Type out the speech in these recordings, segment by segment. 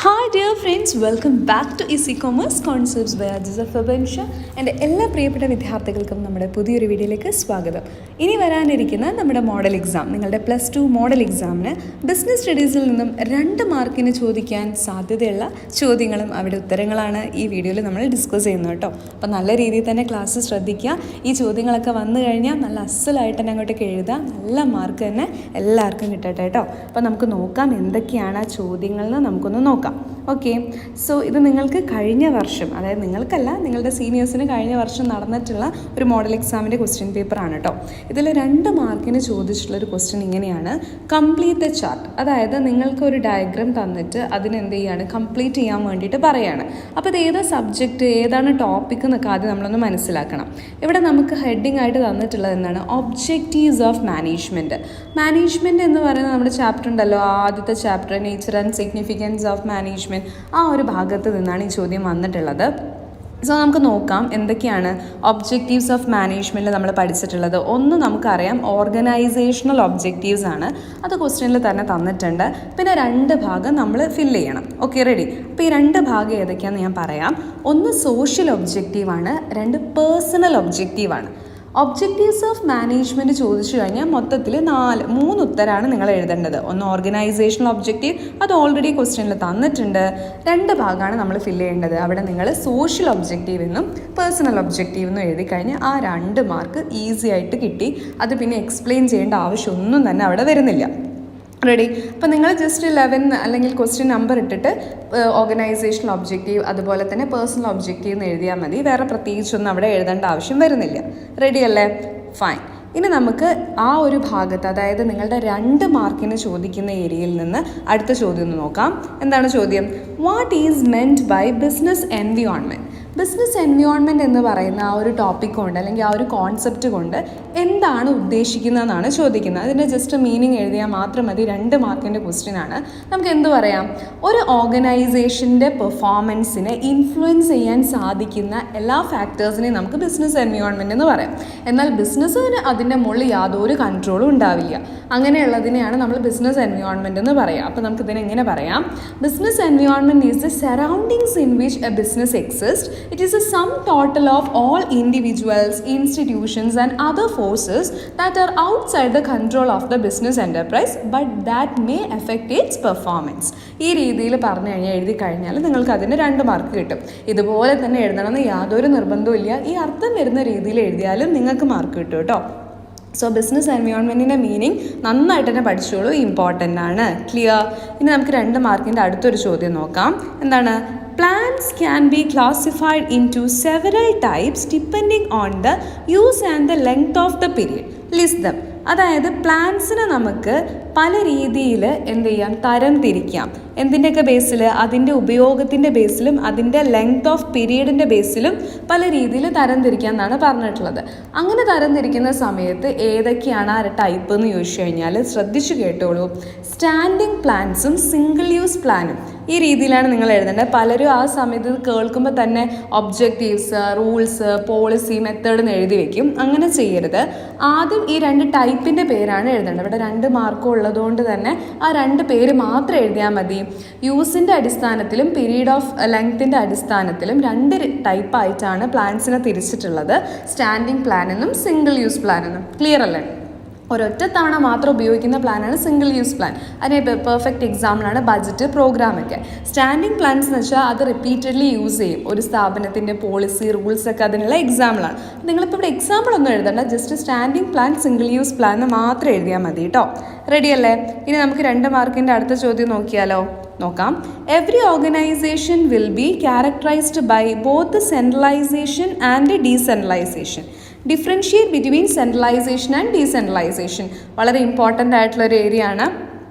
Hi dear friends, welcome back to easy commerce concepts by Ajisa Fabansha. എൻ്റെ എല്ലാ പ്രിയപ്പെട്ട വിദ്യാർത്ഥികൾക്കും നമ്മുടെ പുതിയൊരു വീഡിയോയിലേക്ക് സ്വാഗതം. ഇനി വരാനിരിക്കുന്ന നമ്മുടെ മോഡൽ എക്സാം, നിങ്ങളുടെ +2 മോഡൽ എക്സാമിന് ബിസിനസ് സ്റ്റഡീസിൽ നിന്നും 2 മാർക്കിന് ചോദിക്കാൻ സാധ്യതയുള്ള ചോദ്യങ്ങളും അവിടെ ഉത്തരങ്ങളാണ് ഈ വീഡിയോയിൽ നമ്മൾ ഡിസ്കസ് ചെയ്യുന്നത് കേട്ടോ. അപ്പോൾ നല്ല രീതിയിൽ തന്നെ ക്ലാസ് ശ്രദ്ധിക്കുക. ഈ ചോദ്യങ്ങളൊക്കെ വന്നു കഴിഞ്ഞാൽ നല്ല അസലായിട്ട് തന്നെ അങ്ങോട്ടേക്ക് എഴുതാം. നല്ല മാർക്ക് തന്നെ എല്ലാവർക്കും കിട്ടട്ടെ കേട്ടോ. അപ്പോൾ നമുക്ക് നോക്കാം എന്തൊക്കെയാണ് ആ ചോദ്യങ്ങളെന്ന് നമുക്കൊന്ന് നോക്കാം. ഓക്കെ, സോ ഇത് നിങ്ങൾക്ക് കഴിഞ്ഞ വർഷം, അതായത് നിങ്ങൾക്കല്ല, നിങ്ങളുടെ സീനിയേഴ്സിന് കഴിഞ്ഞ വർഷം നടന്നിട്ടുള്ള ഒരു മോഡൽ എക്സാമിൻ്റെ ക്വസ്റ്റ്യൻ പേപ്പറാണ് കേട്ടോ. ഇതിൽ 2 മാർക്കിന് ചോദിച്ചിട്ടുള്ളൊരു ക്വസ്റ്റ്യൻ ഇങ്ങനെയാണ്: കംപ്ലീറ്റ് ദ ചാർട്ട്. അതായത് നിങ്ങൾക്കൊരു ഡയഗ്രാം തന്നിട്ട് അതിനെന്ത് ചെയ്യാണ്, കംപ്ലീറ്റ് ചെയ്യാൻ വേണ്ടിയിട്ട് പറയാണ്. അപ്പോൾ ഇത് ഏതാ സബ്ജക്റ്റ്, ഏതാണ് ടോപ്പിക് എന്നൊക്കെ ആദ്യം നമ്മളൊന്ന് മനസ്സിലാക്കണം. ഇവിടെ നമുക്ക് ഹെഡിങ് ആയിട്ട് തന്നിട്ടുള്ളത് എന്താണ്? Objectives of management. മാനേജ്മെൻറ്റ് എന്ന് പറയുന്നത് നമ്മുടെ ചാപ്റ്റർ ഉണ്ടല്ലോ, ആദ്യത്തെ chapter nature and significance of management, ആ ഒരു ഭാഗത്ത് നിന്നാണ് ഈ ചോദ്യം വന്നിട്ടുള്ളത്. സോ നമുക്ക് നോക്കാം എന്തൊക്കെയാണ് ഒബ്ജക്റ്റീവ്സ് ഓഫ് മാനേജ്മെൻറ്റിൽ നമ്മൾ പഠിച്ചിട്ടുള്ളത്. ഒന്ന് നമുക്കറിയാം, ഓർഗനൈസേഷണൽ ഒബ്ജക്റ്റീവ്സ് ആണ്, അത് ക്വസ്റ്റ്യനിൽ തന്നെ തന്നിട്ടുണ്ട്. പിന്നെ 2 ഭാഗം നമ്മൾ ഫില്ല് ചെയ്യണം. Okay, ready? അപ്പോൾ ഈ 2 ഭാഗം ഏതൊക്കെയാണെന്ന് ഞാൻ പറയാം. ഒന്ന് സോഷ്യൽ ഒബ്ജക്റ്റീവാണ്, 2 പേഴ്സണൽ ഒബ്ജക്റ്റീവാണ്. ഒബ്ജക്റ്റീവ്സ് ഓഫ് മാനേജ്മെൻറ്റ് ചോദിച്ചു കഴിഞ്ഞാൽ മൊത്തത്തിൽ 3 ഉത്തരമാണ് നിങ്ങൾ എഴുതേണ്ടത്. ഒന്ന് ഓർഗനൈസേഷണൽ ഒബ്ജക്റ്റീവ്, അത് ഓൾറെഡി ക്വസ്റ്റ്യനിൽ തന്നിട്ടുണ്ട്. 2 ഭാഗമാണ് നമ്മൾ ഫില്ല് ചെയ്യേണ്ടത്. അവിടെ നിങ്ങൾ സോഷ്യൽ ഒബ്ജക്റ്റീവ് എന്നും പേഴ്സണൽ ഒബ്ജക്റ്റീവ് എന്നും എഴുതി കഴിഞ്ഞാൽ ആ 2 മാർക്ക് ഈസി ആയിട്ട് കിട്ടി. അത് പിന്നെ എക്സ്പ്ലെയിൻ ചെയ്യേണ്ട ആവശ്യമൊന്നും തന്നെ അവിടെ വരുന്നില്ല. റെഡി? അപ്പോൾ നിങ്ങൾ ജസ്റ്റ് 11 അല്ലെങ്കിൽ ക്വസ്റ്റ്യൻ നമ്പർ ഇട്ടിട്ട് ഓർഗനൈസേഷണൽ ഒബ്ജക്റ്റീവ് അതുപോലെ തന്നെ പേഴ്സണൽ ഒബ്ജക്റ്റീവ് എന്ന് എഴുതിയാൽ മതി. വേറെ പ്രത്യേകിച്ചൊന്നും അവിടെ എഴുതേണ്ട ആവശ്യം വരുന്നില്ല. റെഡി അല്ലേ? ഫൈൻ. ഇനി നമുക്ക് ആ ഒരു ഭാഗത്ത്, അതായത് നിങ്ങളുടെ 2 മാർക്കിന് ചോദിക്കുന്ന ഏരിയയിൽ നിന്ന് അടുത്ത ചോദ്യം ഒന്ന് നോക്കാം. എന്താണ് ചോദ്യം? What is meant by business environment? Business environment എന്ന് പറയുന്ന ആ ഒരു ടോപ്പിക് കൊണ്ട് അല്ലെങ്കിൽ ആ ഒരു കോൺസെപ്റ്റ് കൊണ്ട് എന്താണ് ഉദ്ദേശിക്കുന്നതെന്നാണ് ചോദിക്കുന്നത്. അതിൻ്റെ ജസ്റ്റ് മീനിങ് എഴുതിയാൽ മാത്രം മതി. 2 മാർക്കിൻ്റെ ക്വസ്റ്റ്യൻ ആണ്. നമുക്ക് എന്ത് പറയാം? ഒരു ഓർഗനൈസേഷൻ്റെ പെർഫോമൻസിനെ ഇൻഫ്ലുവൻസ് ചെയ്യാൻ സാധിക്കുന്ന എല്ലാ ഫാക്ടേഴ്സിനെയും നമുക്ക് ബിസിനസ് എൻവിയോൺമെൻറ്റ് എന്ന് പറയാം. എന്നാൽ ബിസിനസ്സിന് അതിൻ്റെ മുകളിൽ യാതൊരു കൺട്രോളും ഉണ്ടാവില്ല. അങ്ങനെയുള്ളതിനെയാണ് നമ്മൾ ബിസിനസ് എൻവിയോൺമെൻറ്റ് എന്ന് പറയാം. അപ്പോൾ നമുക്ക് ഇതിനെ എങ്ങനെ പറയാം? Business environment is the surroundings in which A business exist. It is a sum total of all individuals, institutions and other forces that are outside the control of the business enterprise but that may affect its performance. ഈ രീതിയിൽ പറഞ്ഞു കഴിഞ്ഞാൽ എഴുതി കഴിഞ്ഞാൽ നിങ്ങൾക്ക് അതിന് 2 mark കിട്ടും. ഇതുപോലെ തന്നെ എഴുതണമെന്ന് യാതൊരു നിർബന്ധവും ഇല്ല. ഈ അർത്ഥം വരുന്ന രീതിയിൽ എഴുതിയാലും നിങ്ങൾക്ക് മാർക്ക് കിട്ടും കേട്ടോ. സോ ബിസിനസ് എൻവിയോൺമെൻറ്റിൻ്റെ മീനിങ് നന്നായിട്ട് തന്നെ പഠിച്ചോളൂ, ഇമ്പോർട്ടൻ്റ് ആണ്. ക്ലിയർ? ഇനി നമുക്ക് 2 മാർക്കിൻ്റെ അടുത്തൊരു ചോദ്യം നോക്കാം. എന്താണ്? Plants can be classified into several types depending on the use and the length of the period. List them. അതായത് പ്ലാന്റ്സിനെ നമുക്ക് പല രീതിയിൽ എന്ത് ചെയ്യാം? തരം തിരിക്കാം. എന്തിൻ്റെയൊക്കെ ബേസിൽ? അതിൻ്റെ ഉപയോഗത്തിൻ്റെ ബേസിലും അതിൻ്റെ ലെങ്ത് ഓഫ് പീരീഡിൻ്റെ ബേസിലും പല രീതിയിൽ തരം തിരിക്കാം എന്നാണ് പറഞ്ഞിട്ടുള്ളത്. അങ്ങനെ തരം തിരിക്കുന്ന സമയത്ത് ഏതൊക്കെയാണ് ആ ടൈപ്പ് എന്ന് ചോദിച്ചു കഴിഞ്ഞാൽ ശ്രദ്ധിച്ചു കേട്ടോളൂ. സ്റ്റാൻഡിങ് പ്ലാന്റ്സും സിംഗിൾ യൂസ് പ്ലാനും, ഈ രീതിയിലാണ് നിങ്ങൾ എഴുതേണ്ടത്. പലരും ആ സമയത്ത് കേൾക്കുമ്പോൾ തന്നെ ഒബ്ജക്റ്റീവ്സ്, റൂൾസ്, പോളിസി, മെത്തേഡ് എന്ന് എഴുതി വെക്കും. അങ്ങനെ ചെയ്യരുത്. ആദ്യം ഈ 2 ടൈപ്പിൻ്റെ പേരാണ് എഴുതേണ്ടത്. ഇവിടെ 2 മാർക്കും ഉള്ളതുകൊണ്ട് തന്നെ ആ 2 പേര് മാത്രം എഴുതിയാൽ മതി. യൂസിൻ്റെ അടിസ്ഥാനത്തിലും പീരീഡ് ഓഫ് ലെങ്ത്തിൻ്റെ അടിസ്ഥാനത്തിലും 2 ടൈപ്പായിട്ടാണ് പ്ലാന്റ്സിനെ തിരിച്ചിട്ടുള്ളത്. സ്റ്റാൻഡിങ് പ്ലാൻ എന്നും സിംഗിൾ യൂസ് പ്ലാൻ എന്നും. ക്ലിയർ അല്ലേ? ഒരൊറ്റ തവണ മാത്രം ഉപയോഗിക്കുന്ന പ്ലാനാണ് സിംഗിൾ യൂസ് പ്ലാൻ. അതിന് പെർഫെക്റ്റ് എക്സാമ്പിളാണ് ബഡ്ജറ്റ്, പ്രോഗ്രാമൊക്കെ. സ്റ്റാൻഡിങ് പ്ലാൻസ് എന്ന് വെച്ചാൽ അത് റിപ്പീറ്റഡ്ലി യൂസ് ചെയ്യും. ഒരു സ്ഥാപനത്തിൻ്റെ പോളിസി, റൂൾസ് ഒക്കെ അതിനുള്ള എക്സാമ്പിളാണ്. നിങ്ങളിപ്പോൾ ഇവിടെ എക്സാമ്പിൾ ഒന്നും എഴുതണ്ട, just standing plan, single use plan എന്ന് മാത്രം എഴുതിയാൽ മതി കേട്ടോ. റെഡി അല്ലേ? ഇനി നമുക്ക് 2 മാർക്കിൻ്റെ അടുത്ത ചോദ്യം നോക്കിയാലോ? നോക്കാം. Every organization will be characterized by both centralization and decentralization. Differentiate between centralization and decentralization വളരെ ഇമ്പോർട്ടൻ്റ് ആയിട്ടുള്ളൊരു ഏരിയ ആണ്,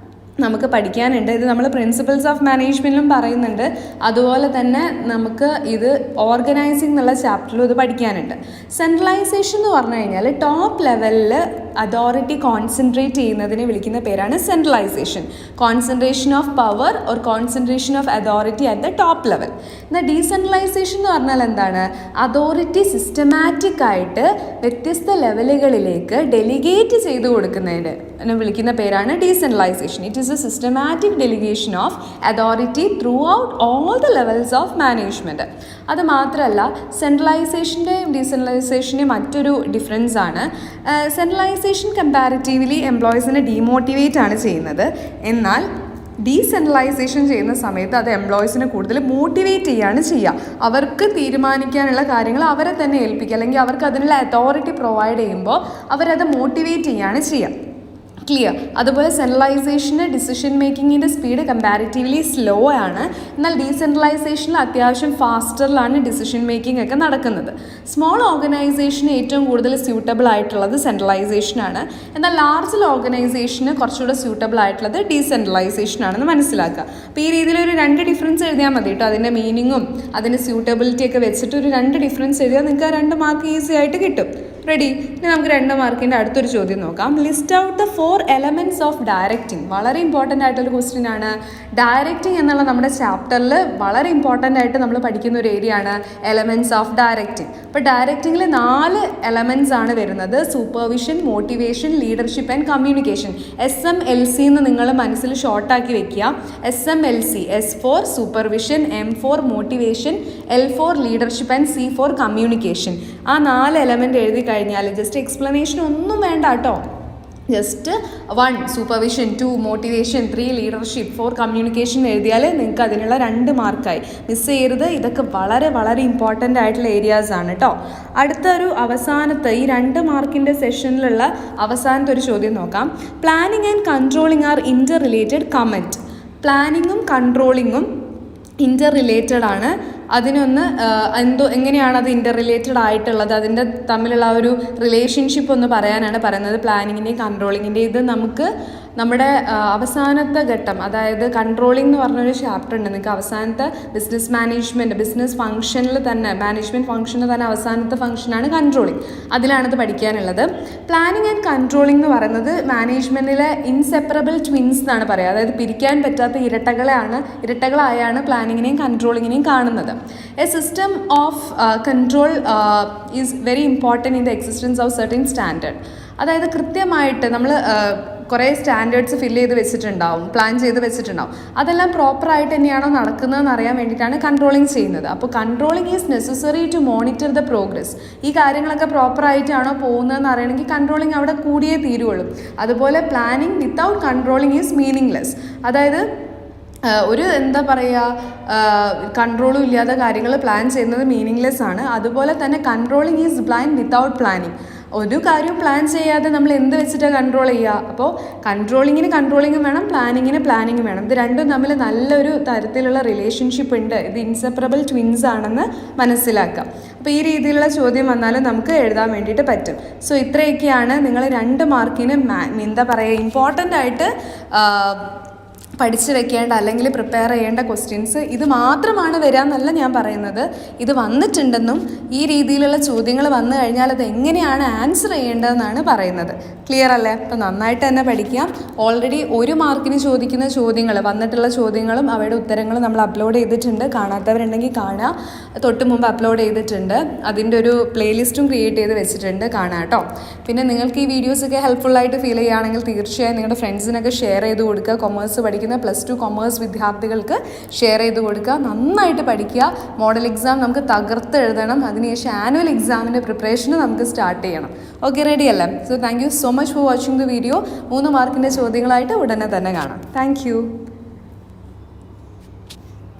നമുക്ക് പഠിക്കാനുണ്ട്. ഇത് നമ്മൾ പ്രിൻസിപ്പിൾസ് ഓഫ് മാനേജ്മെൻറ്റിലും പറയുന്നുണ്ട്. അതുപോലെ തന്നെ നമുക്ക് ഇത് ഓർഗനൈസിങ് എന്നുള്ള ചാപ്റ്ററിലും ഇത് പഠിക്കാനുണ്ട്. സെൻട്രലൈസേഷൻ എന്ന് പറഞ്ഞു കഴിഞ്ഞാൽ ടോപ്പ് ലെവലിൽ അതോറിറ്റി കോൺസെൻട്രേറ്റ് ചെയ്യുന്നതിനെ വിളിക്കുന്ന പേരാണ് centralisation. Concentration of power or concentration of authority at the top level. എന്നാൽ ഡീസെൻട്രലൈസേഷൻ എന്ന് പറഞ്ഞാൽ എന്താണ്? അതോറിറ്റി സിസ്റ്റമാറ്റിക് ആയിട്ട് വ്യത്യസ്ത ലെവലുകളിലേക്ക് ഡെലിഗേറ്റ് ചെയ്ത് കൊടുക്കുന്നതിനെ വിളിക്കുന്ന പേരാണ് decentralisation. It is A systematic delegation of authority through out all the levels of management. അത് മാത്രമല്ല, സെൻട്രലൈസേഷൻ്റെയും ഡീസെൻട്രലൈസേഷൻ്റെയും മറ്റൊരു ഡിഫറൻസ് ആണ്, സെൻട്രലൈസേഷൻ കമ്പാരിറ്റീവ്ലി എംപ്ലോയീസിനെ ഡീമോട്ടിവേറ്റ് ആണ് ചെയ്യുന്നത്. എന്നാൽ ഡീസെൻട്രലൈസേഷൻ ചെയ്യുന്ന സമയത്ത് അത് എംപ്ലോയീസിനെ കൂടുതൽ മോട്ടിവേറ്റ് ചെയ്യുകയാണ് ചെയ്യുക. അവർക്ക് തീരുമാനിക്കാനുള്ള കാര്യങ്ങൾ അവരെ തന്നെ ഏൽപ്പിക്കുക, അല്ലെങ്കിൽ അവർക്ക് അതിനുള്ള അതോറിറ്റി പ്രൊവൈഡ് ചെയ്യുമ്പോൾ അവരത് മോട്ടിവേറ്റ് ചെയ്യുകയാണ് ചെയ്യുക. ക്ലിയർ? അതുപോലെ സെൻട്രലൈസേഷന് ഡിസിഷൻ മേക്കിങ്ങിൻ്റെ സ്പീഡ് കമ്പാരിറ്റീവ്ലി സ്ലോ ആണ്. എന്നാൽ ഡീസെൻട്രലൈസേഷനിൽ അത്യാവശ്യം ഫാസ്റ്ററിലാണ് ഡിസിഷൻ മേക്കിംഗ് ഒക്കെ നടക്കുന്നത്. സ്മോൾ ഓർഗനൈസേഷന് ഏറ്റവും കൂടുതൽ സ്യൂട്ടബിൾ ആയിട്ടുള്ളത് സെൻട്രലൈസേഷനാണ്. എന്നാൽ ലാർജ് ഓർഗനൈസേഷന് കുറച്ചുകൂടെ സ്യൂട്ടബിൾ ആയിട്ടുള്ളത് ഡീസെൻട്രലൈസേഷനാണെന്ന് മനസ്സിലാക്കുക. അപ്പോൾ ഈ രീതിയിൽ ഒരു 2 ഡിഫറൻസ് എഴുതിയാൽ മതി കേട്ടോ. അതിൻ്റെ മീനിങ്ങും അതിൻ്റെ സ്യൂട്ടബിലിറ്റി ഒക്കെ വെച്ചിട്ട് ഒരു 2 ഡിഫറൻസ് എഴുതിയാൽ നിങ്ങൾക്ക് ആ 2 മാർക്ക് ഈസി ആയിട്ട് കിട്ടും. റെഡി? ഇനി നമുക്ക് 2 മാർക്കിൻ്റെ അടുത്തൊരു ചോദ്യം നോക്കാം. List out the 4 elements of directing. വളരെ ഇമ്പോർട്ടൻ്റ് ആയിട്ടൊരു ക്വസ്റ്റ്യൻ ആണ്. ഡയറക്റ്റിംഗ് എന്നുള്ള നമ്മുടെ ചാപ്റ്ററിൽ വളരെ ഇമ്പോർട്ടൻ്റ് ആയിട്ട് നമ്മൾ പഠിക്കുന്ന ഒരു ഏരിയ ആണ് എലമെൻറ്റ്സ് ഓഫ് ഡയറക്റ്റിംഗ്. അപ്പോൾ ഡയറക്റ്റിംഗിൽ 4 എലമെൻറ്റ്സ് ആണ് വരുന്നത്: supervision, motivation, leadership and communication. SMLC എന്ന് നിങ്ങൾ മനസ്സിൽ ഷോർട്ടാക്കി വെക്കുക. SMLC, S for supervision, M for motivation, L for leadership and C for communication. ആ 4 എലമെൻറ്റ് എഴുതി കഴിഞ്ഞാൽ ജസ്റ്റ് എക്സ്പ്ലനേഷൻ ഒന്നും വേണ്ട കേട്ടോ. Just 1 supervision, 2 motivation, 3 leadership, 4 communication എഴുതിയാൽ നിങ്ങൾക്ക് അതിനുള്ള 2 മാർക്കായി. മിസ് ചെയ്യരുത്. ഇതൊക്കെ വളരെ വളരെ ഇമ്പോർട്ടൻ്റ് ആയിട്ടുള്ള ഏരിയാസ് ആണ് കേട്ടോ. അടുത്തൊരു അവസാനത്തെ ഈ 2 മാർക്കിൻ്റെ സെഷനിലുള്ള അവസാനത്തെ ഒരു ചോദ്യം നോക്കാം. Planning and controlling are interrelated. Comment. പ്ലാനിങ്ങും കൺട്രോളിങ്ങും ഇൻ്റർ റിലേറ്റഡ് ആണ്. അതിനൊന്ന് എങ്ങനെയാണ് അത് ഇൻ്റർ റിലേറ്റഡ് ആയിട്ടുള്ളത്, അതിൻ്റെ തമ്മിലുള്ള ഒരു റിലേഷൻഷിപ്പ് ഒന്ന് പറയാനാണ് പറയുന്നത്. പ്ലാനിങ്ങിൻ്റെയും കൺട്രോളിങ്ങിൻ്റെയും ഇത് നമുക്ക് നമ്മുടെ അവസാനത്തെ ഘട്ടം, അതായത് കൺട്രോളിംഗ് എന്ന് പറഞ്ഞൊരു ചാപ്റ്റർ ഉണ്ട് നിങ്ങൾക്ക്. അവസാനത്തെ ബിസിനസ് മാനേജ്മെൻറ്റ്, ബിസിനസ് ഫംഗ്ഷനിൽ തന്നെ, മാനേജ്മെൻറ്റ് ഫംഗ്ഷനിൽ തന്നെ അവസാനത്തെ ഫംഗ്ഷനാണ് കൺട്രോളിംഗ്. അതിലാണിത് പഠിക്കാനുള്ളത്. പ്ലാനിങ് ആൻഡ് കൺട്രോളിംഗ് എന്ന് പറയുന്നത് മാനേജ്മെൻറ്റിലെ ഇൻസെപ്പറബിൾ ട്വിൻസ് എന്നാണ് പറയുക. അതായത് പിരിക്കാൻ പറ്റാത്ത ഇരട്ടകളായാണ് പ്ലാനിങ്ങിനെയും കൺട്രോളിങ്ങിനെയും കാണുന്നത്. A system of control is very important in the existence of certain standard. അതായത് കൃത്യമായിട്ട് നമ്മൾ കുറേ സ്റ്റാൻഡേർഡ്സ് ഫില്ല് ചെയ്ത് വെച്ചിട്ടുണ്ടാവും, പ്ലാൻ ചെയ്ത് വെച്ചിട്ടുണ്ടാവും. അതെല്ലാം പ്രോപ്പറായിട്ട് തന്നെയാണോ നടക്കുന്നതെന്ന് അറിയാൻ വേണ്ടിയിട്ടാണ് കൺട്രോളിങ് ചെയ്യുന്നത്. അപ്പോൾ controlling is necessary to monitor the progress. ഈ കാര്യങ്ങളൊക്കെ പ്രോപ്പറായിട്ടാണോ പോകുന്നതെന്ന് അറിയണമെങ്കിൽ കൺട്രോളിങ് അവിടെ കൂടിയേ തീരുള്ളൂ. അതുപോലെ planning without controlling is meaningless. അതായത് ഒരു എന്താ പറയുക, കൺട്രോളും ഇല്ലാതെ കാര്യങ്ങൾ പ്ലാൻ ചെയ്യുന്നത് മീനിങ്ലെസ് ആണ്. അതുപോലെ തന്നെ controlling is blind without planning. ഒരു കാര്യം പ്ലാൻ ചെയ്യാതെ നമ്മൾ എന്ത് വെച്ചിട്ടാണ് കൺട്രോൾ ചെയ്യുക? അപ്പോൾ കൺട്രോളിങ്ങിന് വേണം, പ്ലാനിങ്ങിന് വേണം. ഇത് രണ്ടും തമ്മിൽ നല്ലൊരു തരത്തിലുള്ള റിലേഷൻഷിപ്പ് ഉണ്ട്. ഇത് ഇൻസെപ്പറബിൾ ട്വിൻസ് ആണെന്ന് മനസ്സിലാക്കാം. അപ്പോൾ ഈ രീതിയിലുള്ള ചോദ്യം വന്നാലും നമുക്ക് എഴുതാൻ വേണ്ടിയിട്ട് പറ്റും. സോ ഇത്രയൊക്കെയാണ് നിങ്ങൾ 2 മാർക്കിന് എന്താ പറയുക ഇമ്പോർട്ടൻ്റ് ആയിട്ട് പഠിച്ചു വെക്കേണ്ട അല്ലെങ്കിൽ പ്രിപ്പയർ ചെയ്യേണ്ട ക്വസ്റ്റ്യൻസ്. ഇത് മാത്രമാണ് വരാമെന്നല്ല ഞാൻ പറയുന്നത്, ഇത് വന്നിട്ടുണ്ടെന്നും ഈ രീതിയിലുള്ള ചോദ്യങ്ങൾ വന്നു കഴിഞ്ഞാൽ അത് എങ്ങനെയാണ് ആൻസർ ചെയ്യേണ്ടതെന്നാണ് പറയുന്നത്. ക്ലിയർ അല്ലേ? അപ്പോൾ നന്നായിട്ട് തന്നെ പഠിക്കാം. ഓൾറെഡി 1 മാർക്കിന് ചോദിക്കുന്ന ചോദ്യങ്ങൾ, വന്നിട്ടുള്ള ചോദ്യങ്ങളും അവയുടെ ഉത്തരങ്ങളും നമ്മൾ അപ്ലോഡ് ചെയ്തിട്ടുണ്ട്. കാണാത്തവരുണ്ടെങ്കിൽ കാണുക. തൊട്ട് മുമ്പ് അപ്ലോഡ് ചെയ്തിട്ടുണ്ട്. അതിൻ്റെ ഒരു പ്ലേലിസ്റ്റും ക്രിയേറ്റ് ചെയ്ത് വെച്ചിട്ടുണ്ട്, കാണാം കേട്ടോ. പിന്നെ നിങ്ങൾക്ക് ഈ വീഡിയോസൊക്കെ ഹെൽപ്ഫുള്ളായിട്ട് ഫീൽ ചെയ്യുകയാണെങ്കിൽ തീർച്ചയായും നിങ്ങളുടെ ഫ്രണ്ട്സിനൊക്കെ ഷെയർ ചെയ്ത് കൊടുക്കുക. കൊമേഴ്സ് പഠിക്കുന്ന +2 കൊമേഴ്സ് വിദ്യാർത്ഥികൾക്ക് ഷെയർ ചെയ്ത് കൊടുക്കുക. നന്നായിട്ട് പഠിക്കുക. മോഡൽ എക്സാം നമുക്ക് തകർത്ത് എഴുതണം. അതിനുശേഷം ആനുവൽ എക്സാമിൻ്റെ പ്രിപ്പറേഷന് നമുക്ക് സ്റ്റാർട്ട് ചെയ്യണം. ഓക്കെ, റെഡി അല്ലേ? So thank you so much for watching the video. 3 മാർക്കിൻ്റെ ചോദ്യങ്ങളായിട്ട് ഉടനെ തന്നെ കാണാം. Thank you.